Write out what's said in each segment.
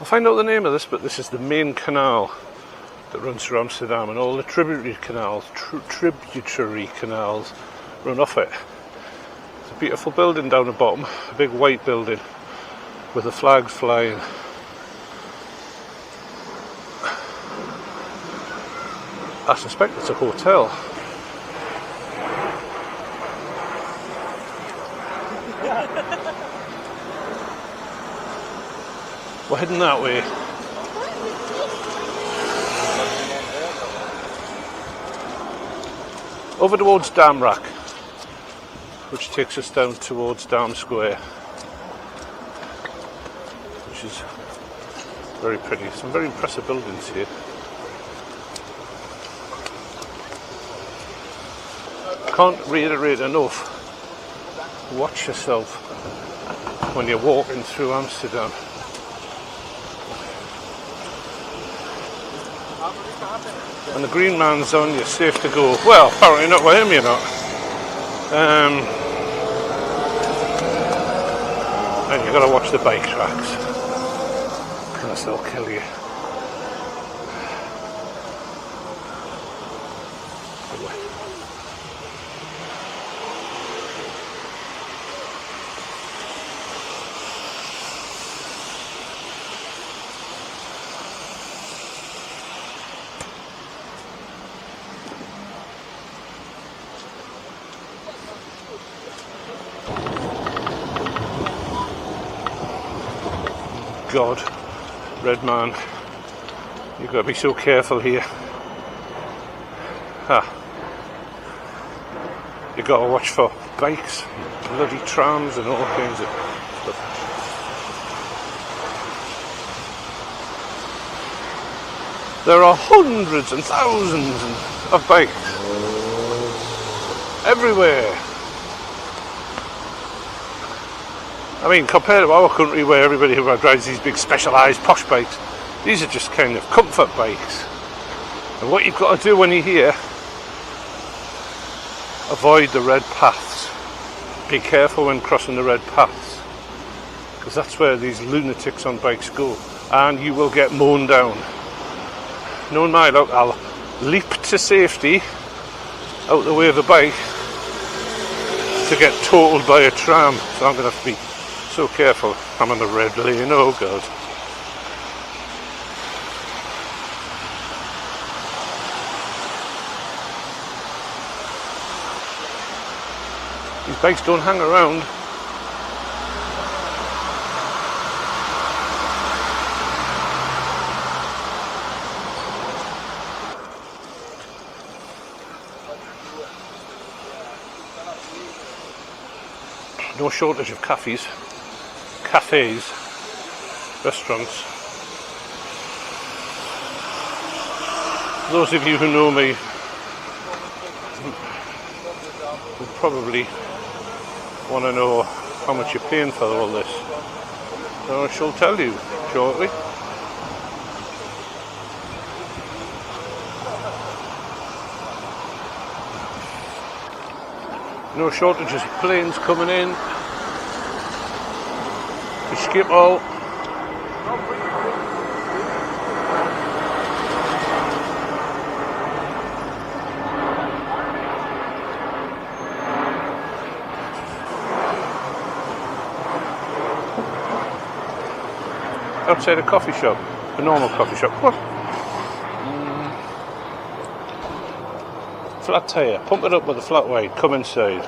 I'll find out the name of this, but this is the main canal that runs through Amsterdam, and all the tributary canals run off it. It's a beautiful building down the bottom, a big white building with the flags flying. I suspect it's a hotel. We're heading that way. Over towards Damrak, which takes us down towards Dam Square, which is very pretty. Some very impressive buildings here. Can't reiterate enough, watch yourself when you're walking through Amsterdam. When the green man's on, you're safe to go. Well, apparently not with him, you're not. And you've got to watch the bike tracks, because they'll kill you. God, red man, you've got to be so careful here. You've got to watch for bikes, bloody trams and all kinds of stuff. There are hundreds and thousands of bikes everywhere. I mean, compared to our country where everybody who drives these big specialised posh bikes, these are just kind of comfort bikes. And what you've got to do when you're here, avoid the red paths. Be careful when crossing the red paths, because that's where these lunatics on bikes go, and you will get mown down. Knowing my luck, I'll leap to safety out the way of the bike to get totaled by a tram, so I'm going to have to be so careful. I'm on the red lane, oh God. These bikes don't hang around. No shortage of cafes, restaurants. Those of you who know me will probably want to know how much you're paying for all this. So I shall tell you shortly. No shortages of planes coming in. Schiphol. Outside a coffee shop, a normal coffee shop. What? Flat tyre. Pump it up with a flat white. Come inside.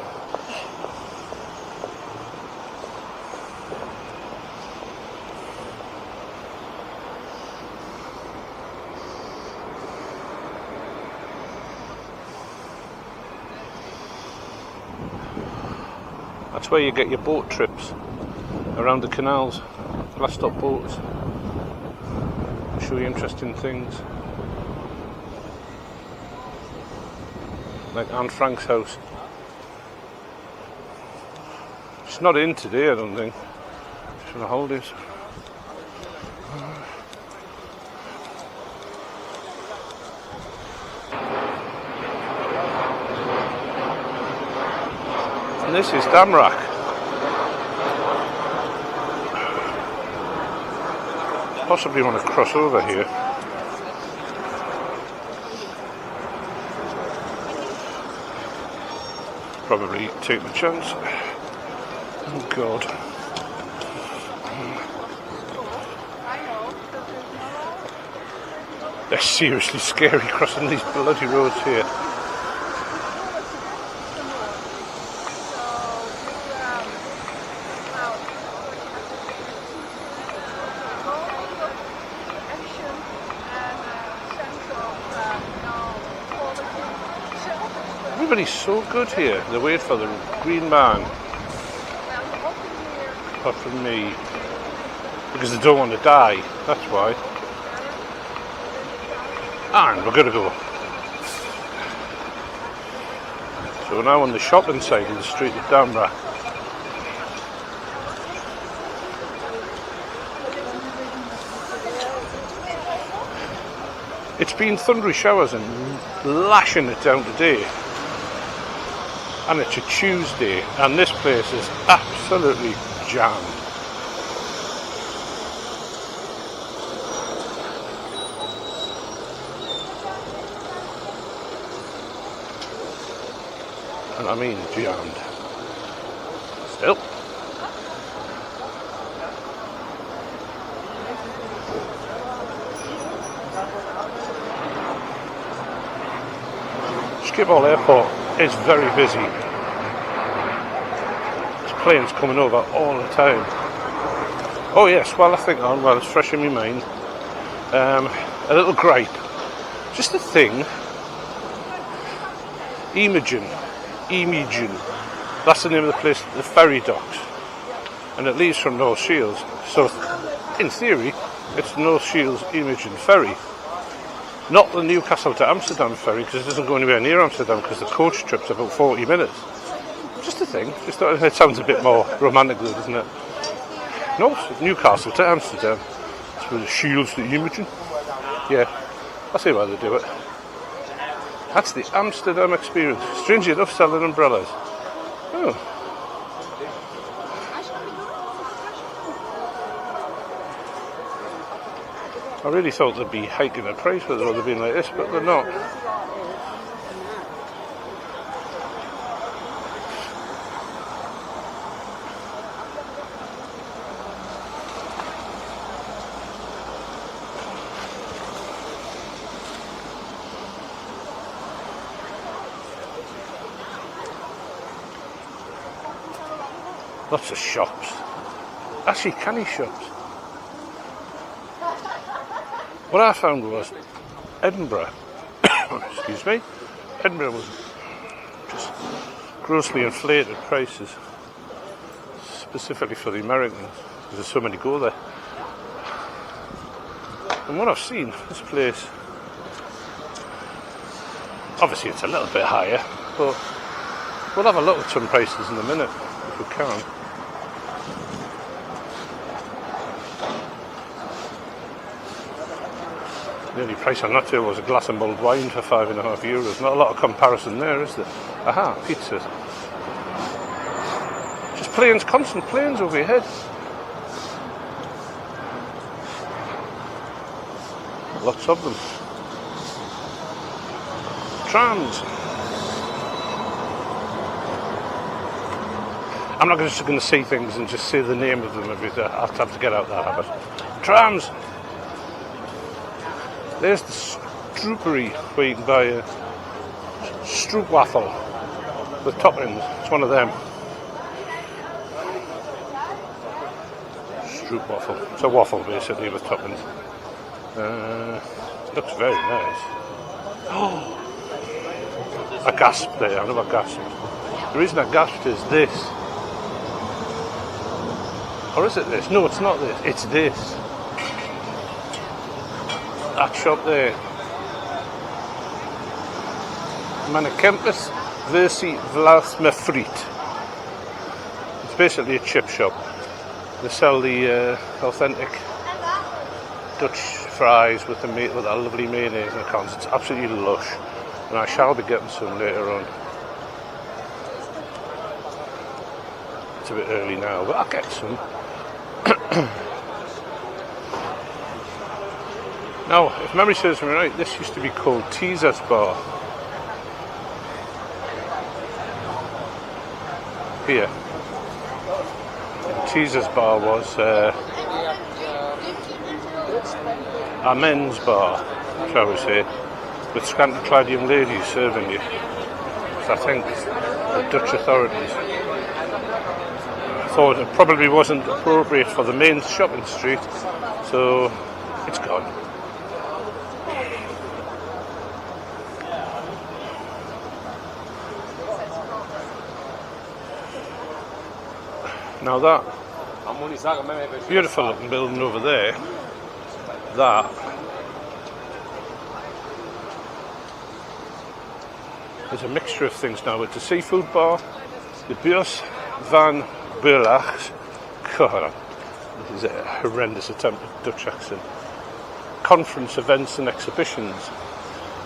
That's where you get your boat trips around the canals, glassed up boats. I'll show you interesting things, like Anne Frank's house. She's not in today, I don't think. She's on the holidays. And this is Damrak. Possibly want to cross over here. Probably take the chance. Oh God. They're seriously scary crossing these bloody roads here. Everybody's so good here. They wait for the green man. Apart from me. Because they don't want to die. That's why. And we're going to go. So we're now on the shopping side of the street of Danbra. It's been thundery showers and lashing it down today. And it's a Tuesday, and this place is absolutely jammed. And I mean jammed. Still. Schiphol Airport is very busy. There's planes coming over all the time. Oh yes, while I think on, well it's fresh in my mind, a little gripe. Just a thing. Imogen. That's the name of the place, the ferry docks. And it leaves from North Shields. So, in theory, it's North Shields Imogen ferry. Not the Newcastle to Amsterdam ferry, because it doesn't go anywhere near Amsterdam, because the coach trip's about 40 minutes. Just a thing. Just thought it sounds a bit more romantic though, doesn't it? No, Newcastle to Amsterdam. It's with the Shields to Imogen. Yeah, I see why they do it. That's the Amsterdam experience. Strangely enough, selling umbrellas. Oh. I really thought they'd be hiking the price, but they'd have been like this, but they're not. Lots of shops. Actually, canny shops. What I found was Edinburgh, excuse me, Edinburgh was just grossly inflated prices, specifically for the Americans, because there's so many go there. And what I've seen, this place, obviously it's a little bit higher, but we'll have a look at some prices in a minute, if we can. The only price on that too was a glass of mulled wine for €5.50. Not a lot of comparison there, is there? Aha, pizzas. Just planes, constant planes over your head. Lots of them. Trams. I'm not just going to see things and just say the name of them every day. I'll have to get out that habit. Trams. There's the Stroopery, where you can buy a stroopwafel with toppings. It's one of them. Stroopwafel. It's a waffle basically with toppings. Looks very nice. Oh! I gasped there, I know I gasped. The reason I gasped is this. Or is it this? No, it's not this. It's this. That shop there. Manekempus Versi Vlasme Friet. It's basically a chip shop. They sell the authentic Dutch fries with that lovely mayonnaise and the cons. It's absolutely lush. And I shall be getting some later on. It's a bit early now, but I'll get some. Now, if memory serves me right, this used to be called Teaser's Bar. Here. And Teaser's Bar was a men's bar, shall we say, with scantily-clad young ladies serving you. So I think the Dutch authorities thought it probably wasn't appropriate for the main shopping street, so it's gone. Now that beautiful looking building over there, that is a mixture of things now. It's a seafood bar, the Beurs van Berlachs. God, this is a horrendous attempt at Dutch accent. Conference, events and exhibitions.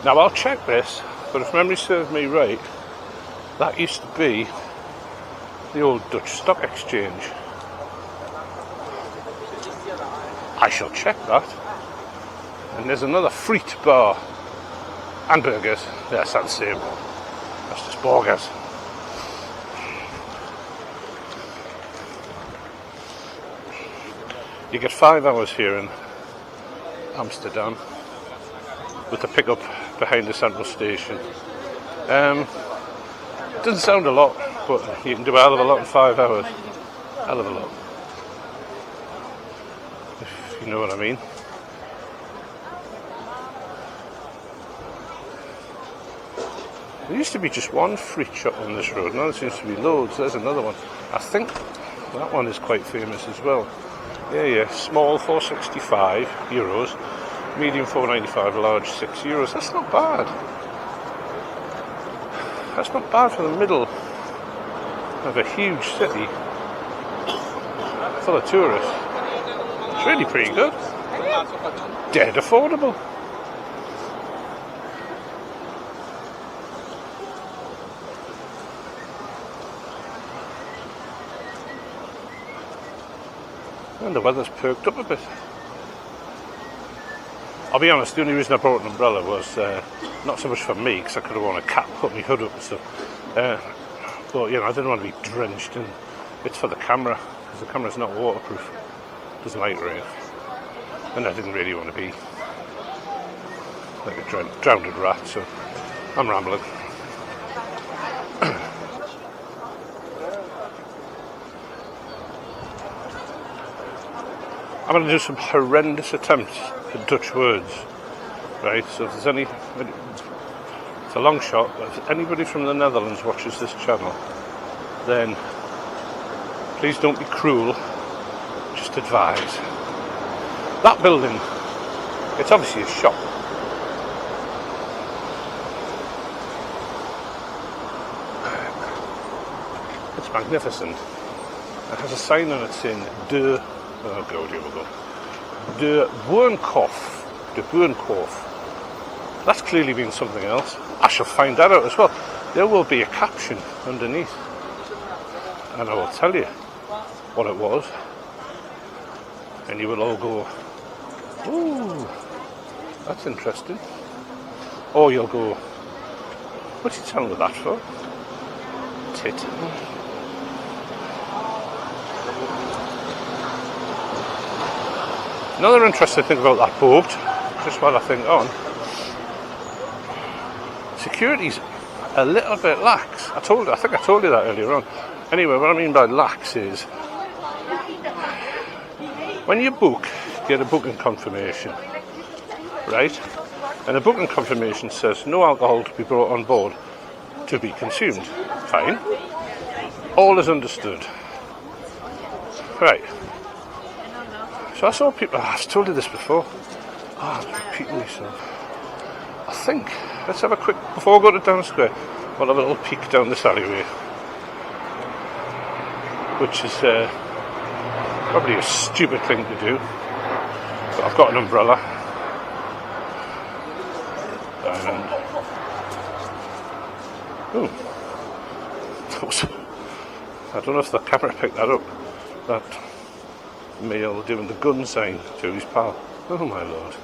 Now I'll check this, but if memory serves me right, that used to be the old Dutch Stock Exchange. I shall check that. And there's another friet bar and burgers. Yes, that's the same. That's just burgers. You get 5 hours here in Amsterdam with the pickup behind the central station. Doesn't sound a lot, but you can do a hell of a lot in 5 hours. Hell of a lot. If you know what I mean. There used to be just one fruit shop on this road, now there seems to be loads. There's another one. I think that one is quite famous as well. Yeah, small €4.65, medium €4.95, large €6. That's not bad. That's not bad for the middle of a huge city full of tourists. It's really pretty good. Dead affordable. And the weather's perked up a bit. I'll be honest, the only reason I brought an umbrella was not so much for me, because I could have worn a cap, put my hood up and stuff. But, I didn't want to be drenched, and it's for the camera, because the camera's not waterproof. It doesn't like rain. And I didn't really want to be like a drowned rat, so I'm rambling. I'm going to do some horrendous attempts at Dutch words, right? So if there's it's a long shot, but if anybody from the Netherlands watches this channel, then please don't be cruel, just advise. That building, it's obviously a shop. It's magnificent. It has a sign on it saying De. Oh God, here we go. De Boonkorf. That's clearly been something else. I shall find that out as well. There will be a caption underneath, and I will tell you what it was, and you will all go, "Ooh, that's interesting." Or you'll go, "What's he telling me that for?" Tit. Another interesting thing about that boat, just while I think on, security's a little bit lax. I think I told you that earlier on. Anyway, what I mean by lax is, when you get a booking confirmation, right? And the booking confirmation says no alcohol to be brought on board to be consumed. Fine. All is understood. Right. So I saw people, I've told you this before. I'm repeating myself. I think, let's have a quick, before I go to Down Square, we'll have a little peek down this alleyway. Which is probably a stupid thing to do. But I've got an umbrella. And, I don't know if the camera picked that up. That male doing the gun sign to his pal. Oh my lord.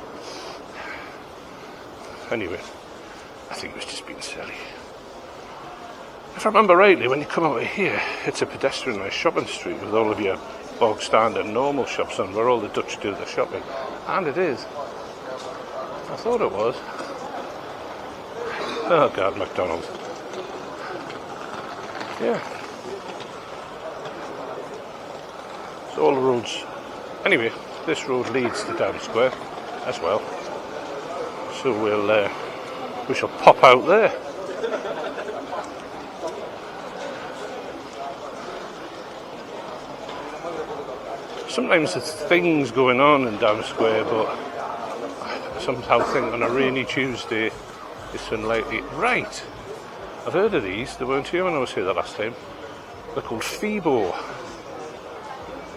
Anyway, I think he was just being silly. If I remember rightly, when you come over here, it's a pedestrianised shopping street with all of your bog standard normal shops on where all the Dutch do their shopping. And it is. I thought it was. Oh God, McDonald's. Yeah. So all the roads. Anyway, this road leads to Dam Square as well. So we shall pop out there. Sometimes there's things going on in Dam Square, but I somehow think on a rainy Tuesday it's unlikely. Right, I've heard of these. They weren't here when I was here the last time. They're called Fibo.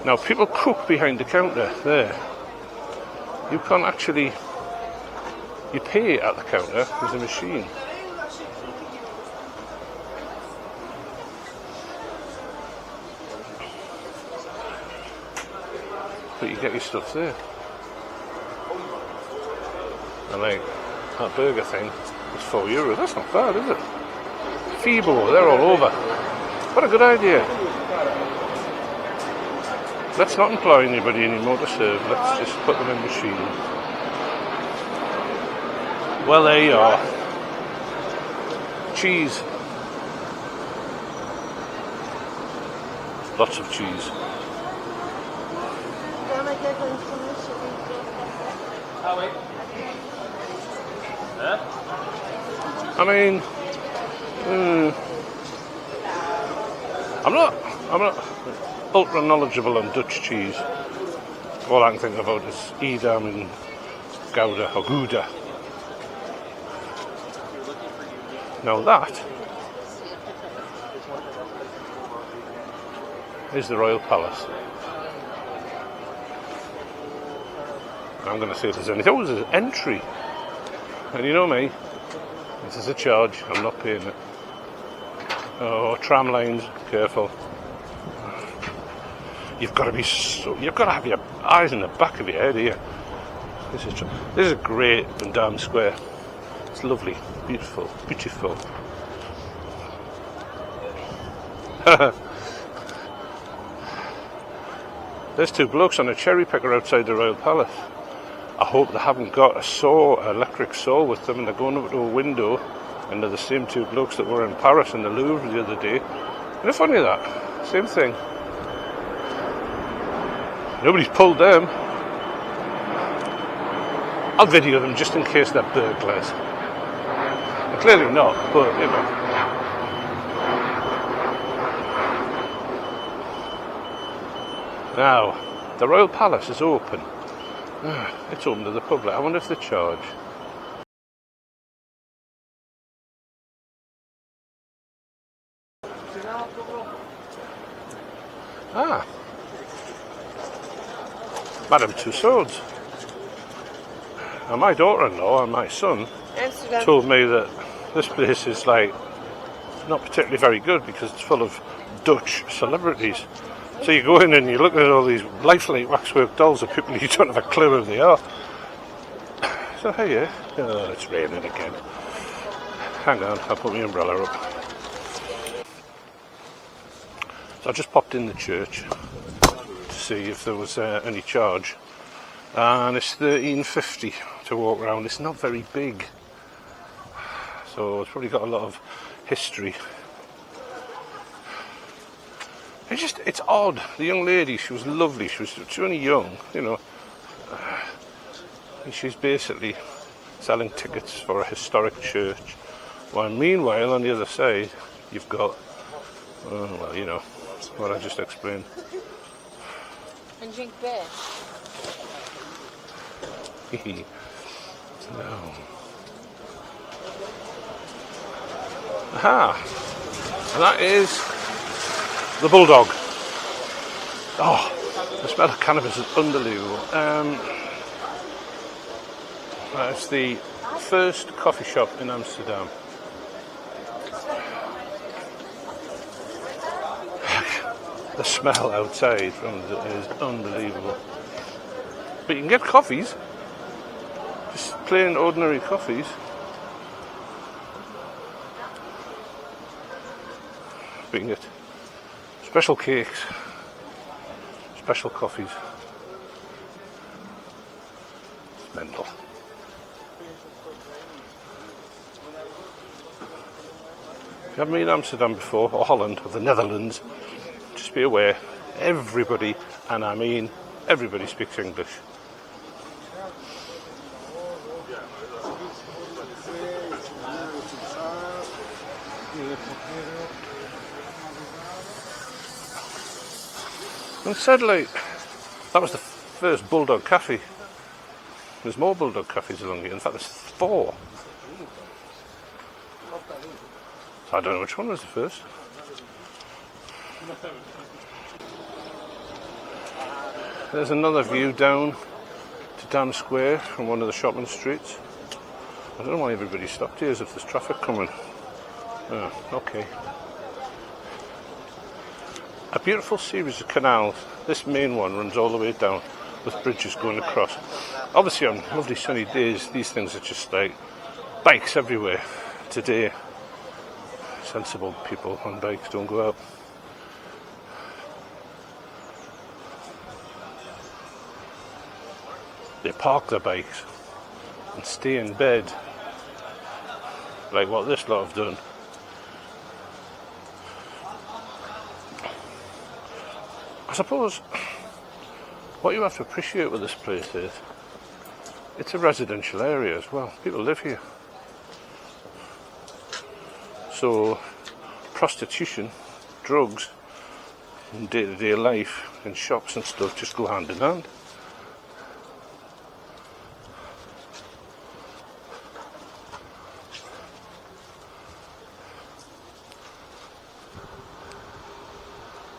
Now, people cook behind the counter there. You can't actually... You pay at the counter. There's a machine. But you get your stuff there. And like that burger thing is €4. That's not bad, is it? Fibo, they're all over. What a good idea. Let's not employ anybody anymore to serve. Let's just put them in machines. Well, there you are. Cheese. Lots of cheese. I mean, I'm not ultra knowledgeable on Dutch cheese. All I can think about is Edam and Gouda or Gouda. Now that is the Royal Palace. I'm going to see if there's anything. Oh, there's an entry. And you know me, this is a charge. I'm not paying it. Oh, tram lines, careful. You've got to have your eyes in the back of your head here. This is great in Dam Square. It's lovely, beautiful, beautiful. There's two blokes on a cherry picker outside the Royal Palace. I hope they haven't got an electric saw with them, and they're going over to a window, and they're the same two blokes that were in Paris in the Louvre the other day. Isn't it funny that? Same thing. Nobody's pulled them. I'll video them just in case they're burglars. They're clearly not, but you know. Now, the Royal Palace is open. It's open to the public. I wonder if they charge. Madame Tussauds. Now, my daughter-in-law and my son Amsterdam told me that this place is like not particularly very good because it's full of Dutch celebrities. So you go in and you're looking at all these lifelike waxwork dolls of people you don't have a clue who they are. So hey, oh, it's raining again. Hang on, I'll put my umbrella up. So I just popped in the church to see if there was any charge, and it's $13.50 to walk around. It's not very big, so it's probably got a lot of history. It's odd. The young lady, she was lovely. She was only young, you know. And she's basically selling tickets for a historic church. While meanwhile, on the other side, you've got, well, you know, what I just explained. and drink beer. No. Aha! And that is the Bulldog. Oh, the smell of cannabis is unbelievable. It's the first coffee shop in Amsterdam. The smell outside from it is unbelievable. But you can get coffees, just plain ordinary coffees. been it. Special cakes, special coffees. It's mental. If you haven't been to Amsterdam before, or Holland, or the Netherlands, just be aware, everybody, and I mean everybody, speaks English. And sadly, that was the first Bulldog Cafe. There's more Bulldog Cafes along here. In fact, there's 4. I don't know which one was the first. There's another view down to Dam Square from one of the shopping streets. I don't know why everybody stopped here, as if there's traffic coming. Oh, okay. A beautiful series of canals. This main one runs all the way down with bridges going across. Obviously on lovely sunny days these things are just like bikes everywhere. Today sensible people on bikes don't go out. They park their bikes and stay in bed, like what this lot have done. I suppose what you have to appreciate with this place is it's a residential area as well. People live here. So prostitution, drugs, and day-to-day life in shops and stuff just go hand in hand.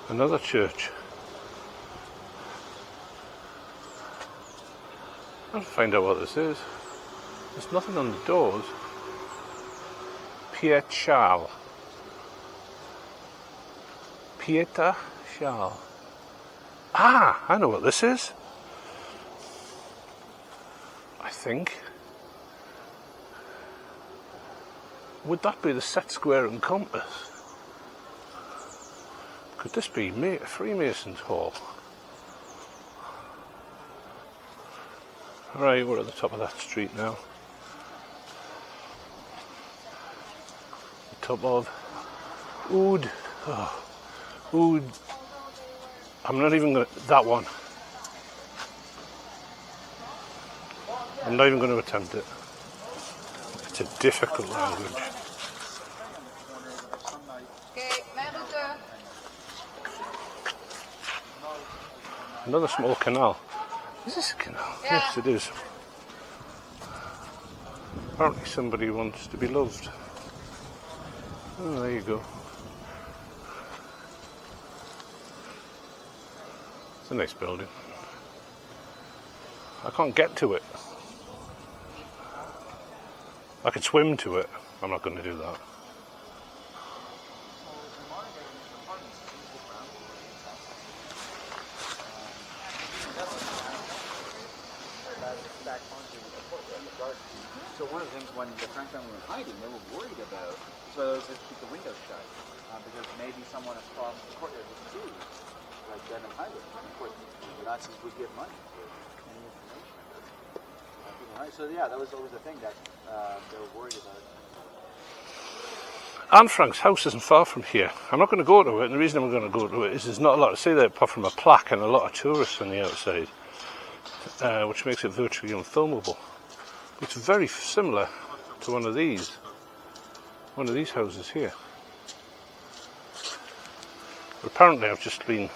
Another church. I'll find out what this is. There's nothing on the doors. Pieta Shal. Ah, I know what this is. I think. Would that be the set square and compass? Could this be Freemasons Hall? Right, we're at the top of that street now. The top of Oud. Oh, Oud. I'm not even going to... That one. I'm not even going to attempt it. It's a difficult language. Another small canal. Is this a canal? Yeah. Yes, it is. Apparently somebody wants to be loved. Oh, there you go. It's a nice building. I can't get to it. I could swim to it. I'm not going to do that. So one of the things when the French family were hiding, they were worried about, so they would keep the windows shut, because maybe someone across the courtyard would see, like dead and hiding. And of course, the Nazis would give money for any information about people hiding. So yeah, that was always the thing that they were worried about. Anne Frank's house isn't far from here. I'm not going to go to it, and the reason I'm going to go to it is there's not a lot to see there apart from a plaque and a lot of tourists on the outside, which makes it virtually unfilmable. It's very similar to one of these houses here. But apparently I've just been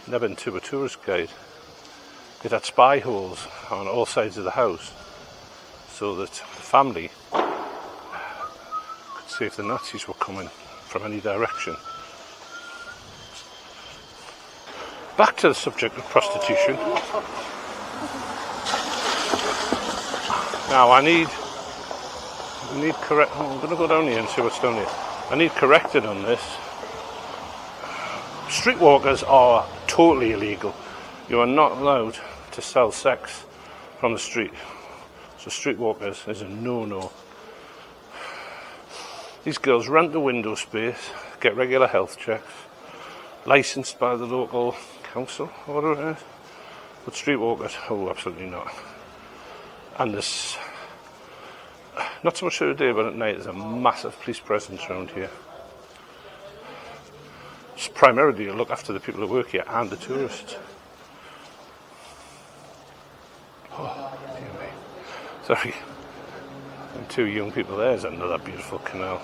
nebbing to a tourist guide. It had spy holes on all sides of the house so that the family could see if the Nazis were coming from any direction. Back to the subject of prostitution. Now I need correct. I'm going to go down here and see what's down here. I need corrected on this. Streetwalkers are totally illegal. You are not allowed to sell sex from the street. So streetwalkers is a no-no. These girls rent the window space, get regular health checks, licensed by the local council or whatever it is. But streetwalkers, oh, absolutely not. And there's, not so much during the day, but at night, there's a massive police presence around here. It's primarily to look after the people who work here and the tourists. Oh, dear me. Sorry. And two young people there. There's another beautiful canal.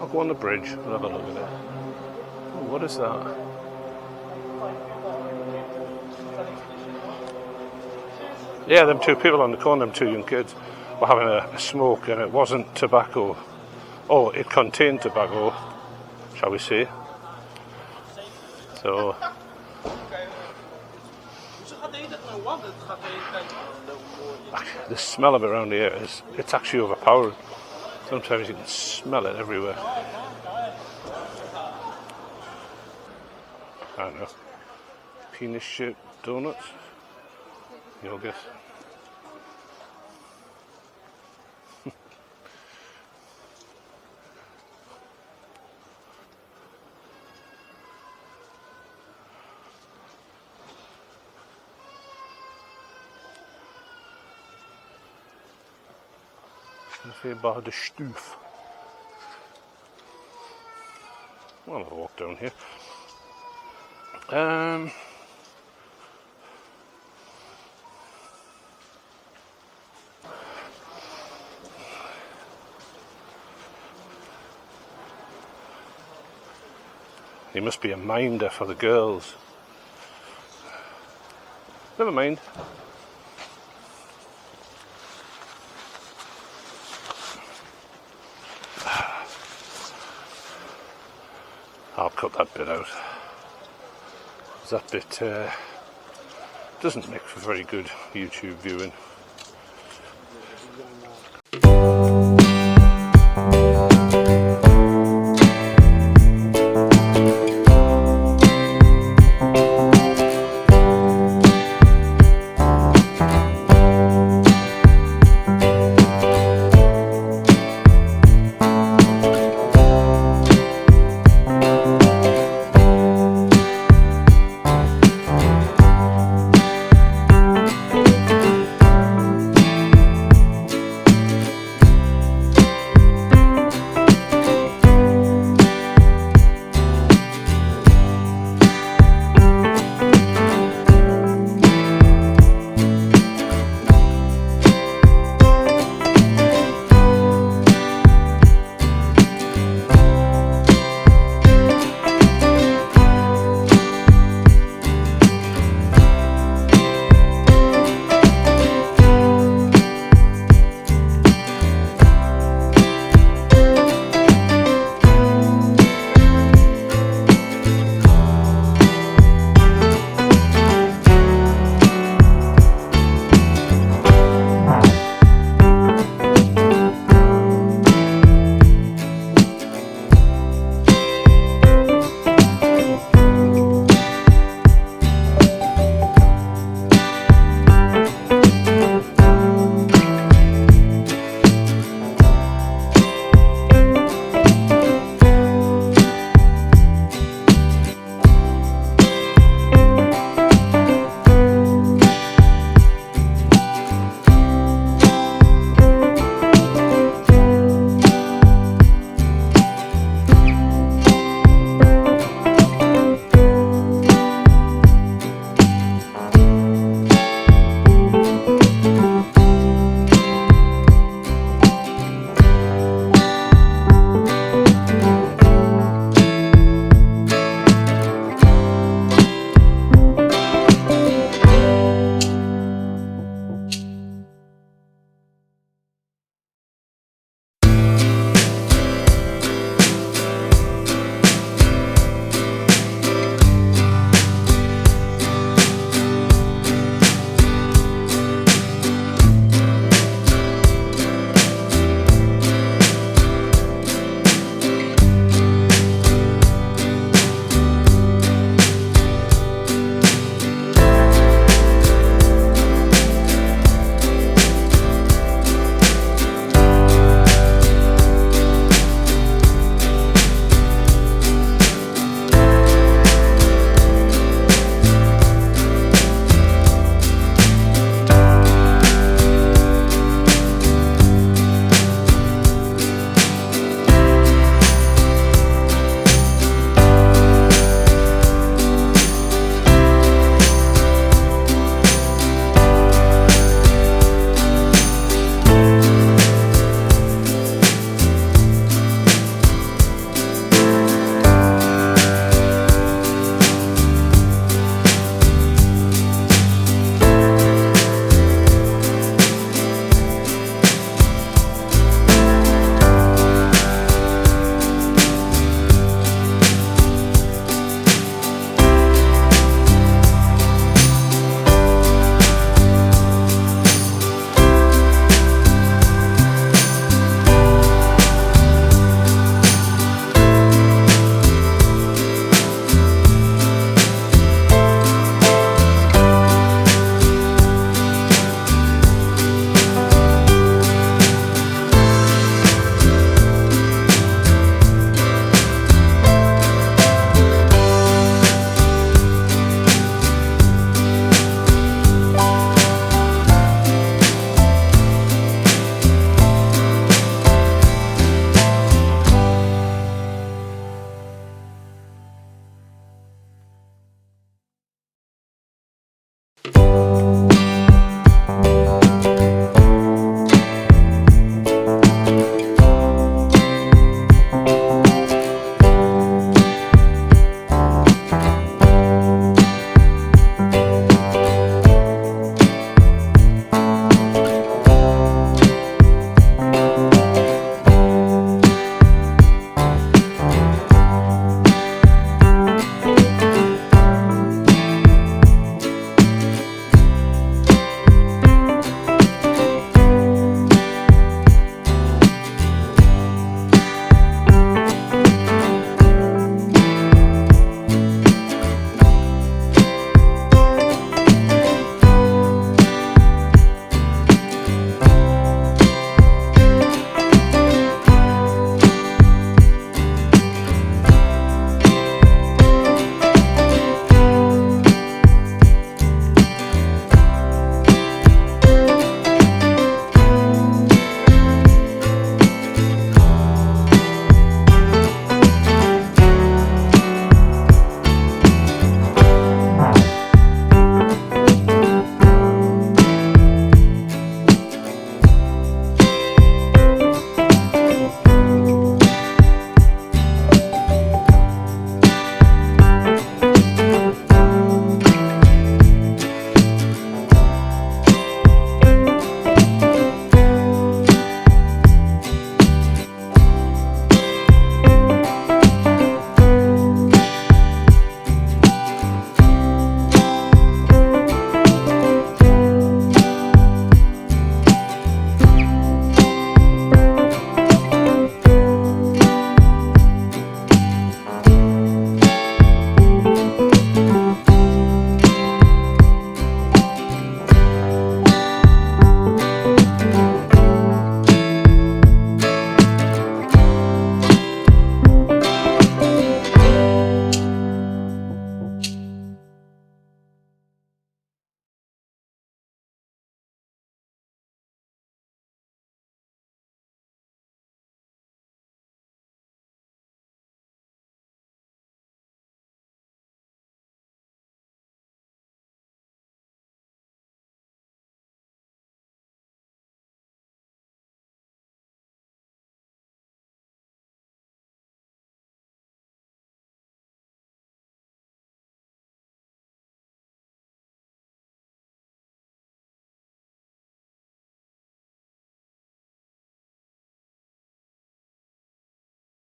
I'll go on the bridge and have a look at it. Ooh, what is that? Yeah, them two people on the corner, them two young kids, were having a smoke, and it wasn't tobacco. Oh, it contained tobacco, shall we say. So, the smell of it around here it's actually overpowering. Sometimes you can smell it everywhere. I don't know. Penis-shaped donuts. Yogurt. By the Stuf. Well, I'll walk down here. He must be a minder for the girls. Never mind. I'll cut that bit out. That bit doesn't make for very good YouTube viewing.